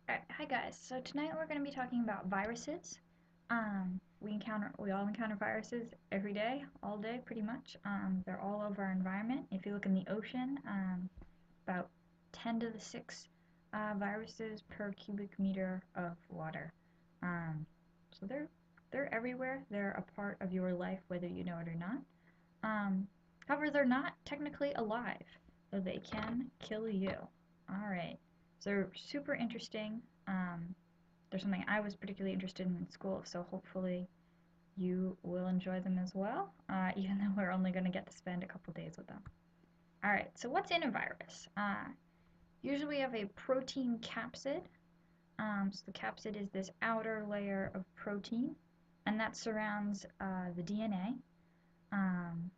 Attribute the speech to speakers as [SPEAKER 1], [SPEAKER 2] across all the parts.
[SPEAKER 1] Alright, hi guys. So tonight we're going to be talking about viruses. We all encounter viruses every day, all day pretty much. They're all over our environment. If you look in the ocean, about 10 to the 6 viruses per cubic meter of water. So they're everywhere. They're a part of your life, whether you know it or not. Um, However, they're not technically alive, though they can kill you. Alright, so they're super interesting. They're something I was particularly interested in school, so hopefully you will enjoy them as well, even though we're only going to get to spend a couple days with them. Alright, so what's in a virus? Usually we have a protein capsid. So the capsid is this outer layer of protein, and that surrounds the DNA. Um,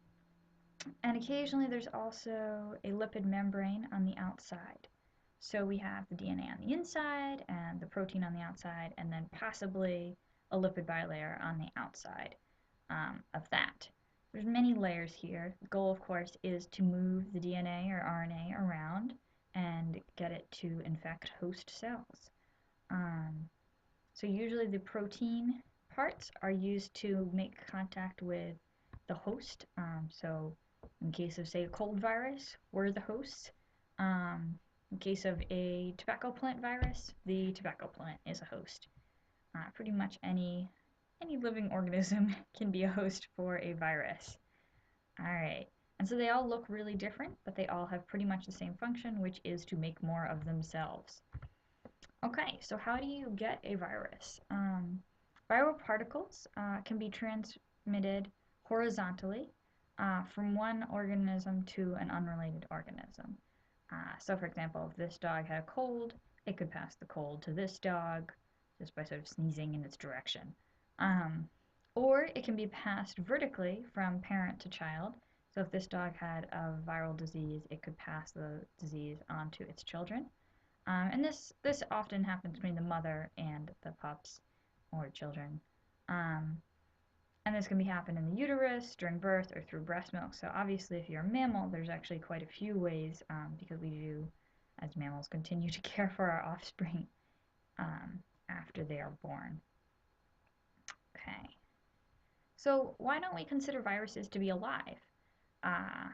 [SPEAKER 1] And occasionally there's also a lipid membrane on the outside. So we have the DNA on the inside and the protein on the outside, and then possibly a lipid bilayer on the outside of that. There's many layers here. The goal, of course, is to move the DNA or RNA around and get it to infect host cells. Um, so usually the protein parts are used to make contact with the host. So in case of, say, a cold virus, we're the host. In case of a tobacco plant virus, the tobacco plant is a host. Pretty much any living organism can be a host for a virus. Alright, and so they all look really different, but they all have pretty much the same function, which is to make more of themselves. Okay, so how do you get a virus? Viral particles can be transmitted horizontally from one organism to an unrelated organism. So for example, if this dog had a cold, it could pass the cold to this dog just by sort of sneezing in its direction. Um, or it can be passed vertically from parent to child. So if this dog had a viral disease, it could pass the disease on to its children. And this often happens between the mother and the pups or children. Um, and this can be happen in the uterus, during birth, or through breast milk. So obviously, if you're a mammal, there's actually quite a few ways because we do, as mammals, continue to care for our offspring um, after they are born. Okay. So why don't we consider viruses to be alive? Uh,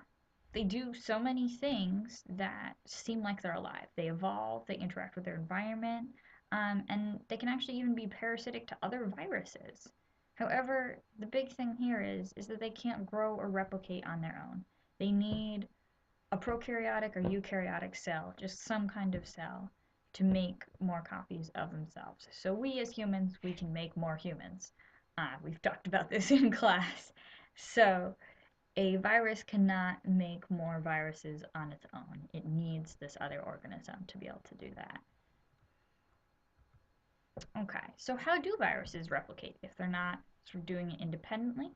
[SPEAKER 1] they do so many things that seem like they're alive. They evolve, they interact with their environment, and they can actually even be parasitic to other viruses. However, the big thing here is that they can't grow or replicate on their own. They need a prokaryotic or eukaryotic cell, just some kind of cell, to make more copies of themselves. So we as humans, we can make more humans. We've talked about this in class. So a virus cannot make more viruses on its own. It needs this other organism to be able to do that. Okay, so how do viruses replicate if they're not sort of doing it independently?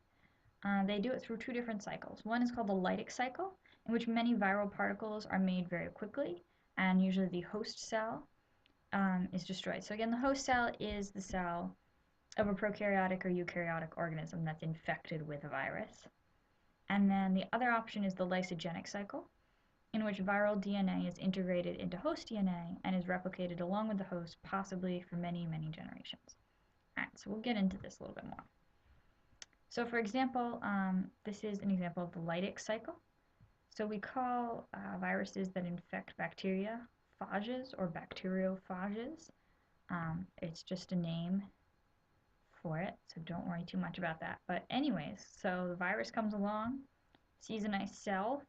[SPEAKER 1] They do it through two different cycles. One is called the lytic cycle, in which many viral particles are made very quickly, and usually the host cell is destroyed. So again, the host cell is the cell of a prokaryotic or eukaryotic organism that's infected with a virus. And then the other option is the lysogenic cycle, in which viral DNA is integrated into host DNA and is replicated along with the host, possibly for many, many generations. Alright, so we'll get into this a little bit more. So for example, this is an example of the lytic cycle. So we call viruses that infect bacteria phages or bacteriophages. It's just a name for it, so don't worry too much about that. But anyways, so the virus comes along, sees a nice cell,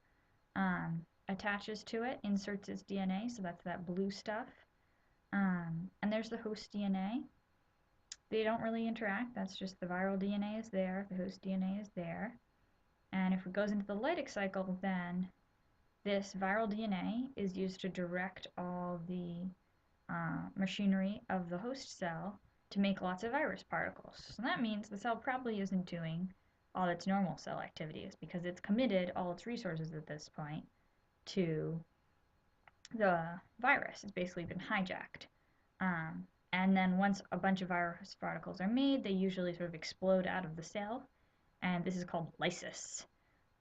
[SPEAKER 1] attaches to it, inserts its DNA, so that's that blue stuff. And there's the host DNA. They don't really interact, that's just the viral DNA is there, the host DNA is there. And if it goes into the lytic cycle, then this viral DNA is used to direct all the machinery of the host cell to make lots of virus particles. So that means the cell probably isn't doing all its normal cell activities because it's committed all its resources at this point to the virus. It's basically been hijacked. And then once a bunch of virus particles are made, they usually sort of explode out of the cell, and this is called lysis.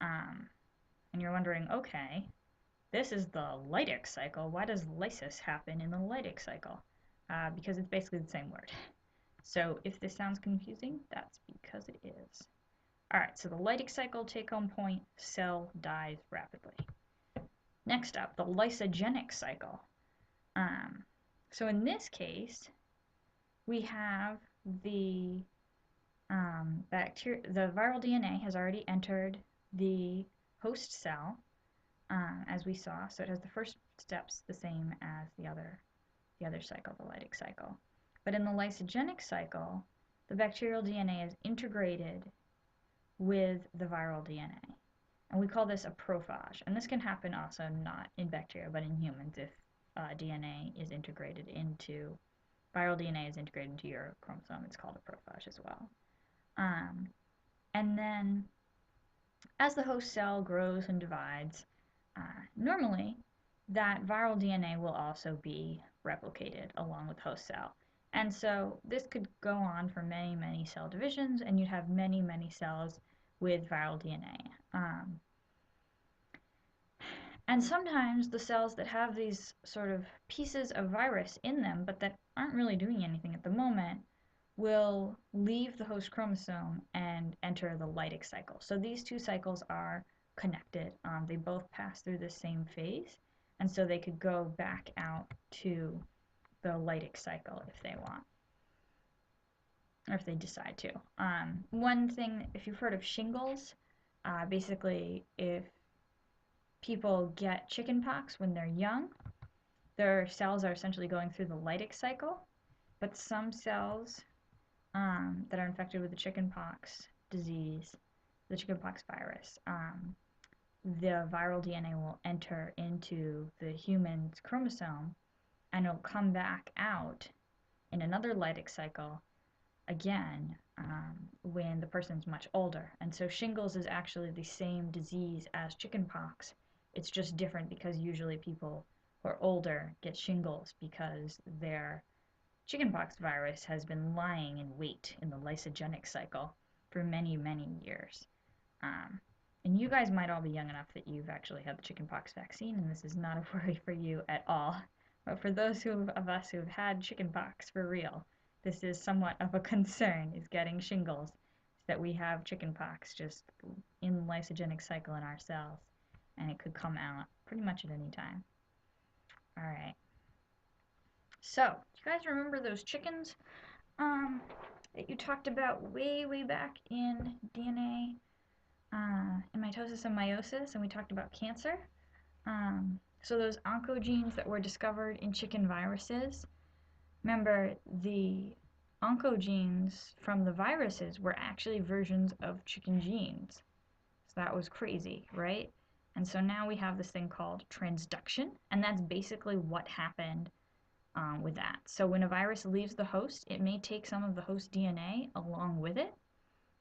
[SPEAKER 1] And you're wondering, okay, this is the lytic cycle. Why does lysis happen in the lytic cycle? because it's basically the same word. So if this sounds confusing, that's because it is. Alright, so the Leydig cycle take-home point, cell dies rapidly. Next up, the lysogenic cycle. So in this case, we have the the viral DNA has already entered the host cell, as we saw. So it has the first steps the same as the other cycle, the Leydig cycle. But in the lysogenic cycle, the bacterial DNA is integrated with the viral DNA. And we call this a prophage. And this can happen also not in bacteria, but in humans if DNA is integrated into, viral DNA is integrated into your chromosome. It's called a prophage as well. And then as the host cell grows and divides, normally that viral DNA will also be replicated along with host cell. And so this could go on for many, many cell divisions, and you'd have many, many cells with viral DNA. And sometimes the cells that have these sort of pieces of virus in them, but that aren't really doing anything at the moment, will leave the host chromosome and enter the Leydig cycle. So these two cycles are connected. They both pass through the same phase, and so they could go back out to the Leydig cycle if they want, or if they decide to. One thing, if you've heard of shingles, basically if people get chickenpox when they're young, their cells are essentially going through the Leydig cycle, but some cells that are infected with the chickenpox disease, the chickenpox virus, the viral DNA will enter into the human's chromosome, and it'll come back out in another Leydig cycle again when the person's much older. And so shingles is actually the same disease as chickenpox. It's just different because usually people who are older get shingles because their chickenpox virus has been lying in wait in the lysogenic cycle for many, many years. And you guys might all be young enough that you've actually had the chickenpox vaccine, and this is not a worry for you at all. But for those of us who have had chickenpox for real, this is somewhat of a concern, is getting shingles, that we have chickenpox just in the lysogenic cycle in our cells, and it could come out pretty much at any time. All right. So, do you guys remember those chickens that you talked about way, way back in DNA, in mitosis and meiosis, and we talked about cancer? So those oncogenes that were discovered in chicken viruses, remember the oncogenes from the viruses were actually versions of chicken genes. So that was crazy, right? And so now we have this thing called transduction, and that's basically what happened with that. So when a virus leaves the host, it may take some of the host DNA along with it,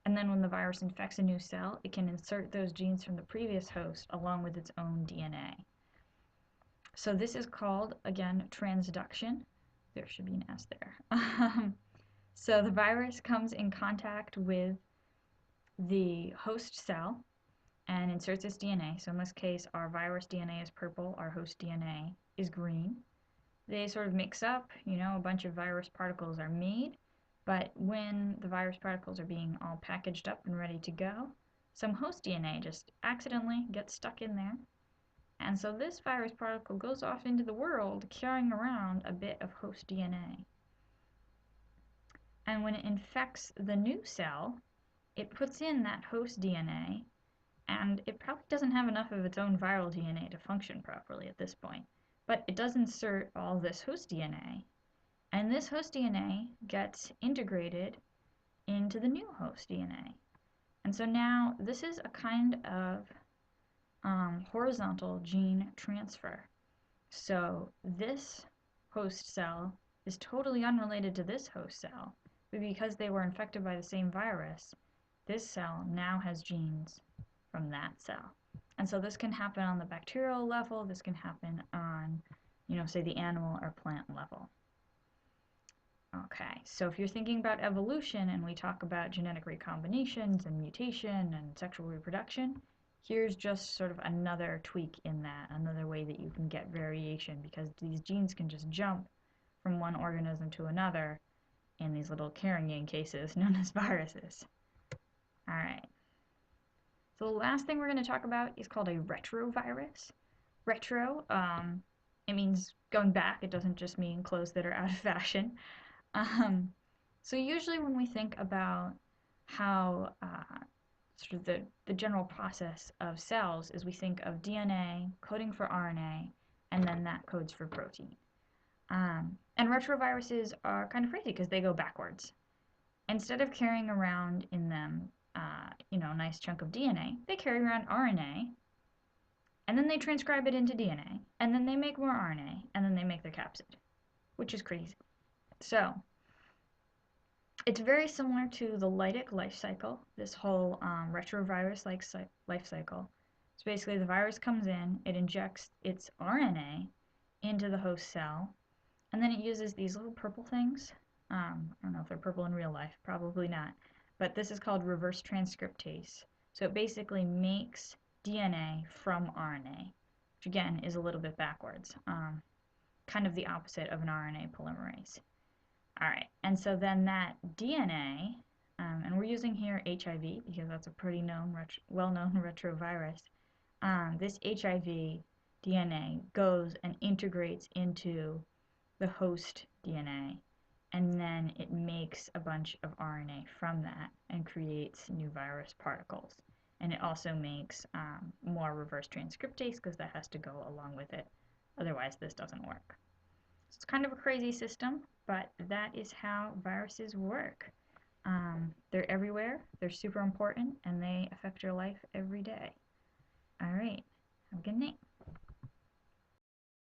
[SPEAKER 1] and then when the virus infects a new cell, it can insert those genes from the previous host along with its own DNA. So this is called, again, transduction. There should be an S there. So the virus comes in contact with the host cell and inserts its DNA. So in this case, our virus DNA is purple, our host DNA is green. They sort of mix up, a bunch of virus particles are made, but when the virus particles are being all packaged up and ready to go, some host DNA just accidentally gets stuck in there. And so this virus particle goes off into the world carrying around a bit of host DNA. And when it infects the new cell, it puts in that host DNA, and it probably doesn't have enough of its own viral DNA to function properly at this point. But it does insert all this host DNA, and this host DNA gets integrated into the new host DNA. And so now this is a kind of horizontal gene transfer. So this host cell is totally unrelated to this host cell, but because they were infected by the same virus, this cell now has genes from that cell. And so this can happen on the bacterial level, this can happen on, say the animal or plant level. Okay, so if you're thinking about evolution and we talk about genetic recombinations and mutation and sexual reproduction, here's just sort of another tweak in that, another way that you can get variation, because these genes can just jump from one organism to another in these little carrying cases known as viruses. All right. So the last thing we're going to talk about is called a retrovirus. Retro, it means going back. It doesn't just mean clothes that are out of fashion. So usually when we think about how sort of the general process of cells is we think of DNA coding for RNA, and then that codes for protein. And retroviruses are kind of crazy because they go backwards. Instead of carrying around in them, a nice chunk of DNA, they carry around RNA, and then they transcribe it into DNA, and then they make more RNA, and then they make their capsid, which is crazy. So it's very similar to the lytic life cycle, this whole retrovirus-like life cycle. So basically the virus comes in, it injects its RNA into the host cell, and then it uses these little purple things. I don't know if they're purple in real life, probably not. But this is called reverse transcriptase. So it basically makes DNA from RNA, which again is a little bit backwards. Kind of the opposite of an RNA polymerase. All right, and so then that DNA, and we're using here HIV because that's a pretty well-known retrovirus. This HIV DNA goes and integrates into the host DNA, and then it makes a bunch of RNA from that and creates new virus particles. And it also makes more reverse transcriptase because that has to go along with it. Otherwise, this doesn't work. It's kind of a crazy system, but that is how viruses work. They're everywhere, they're super important, and they affect your life every day. All right, have a good night.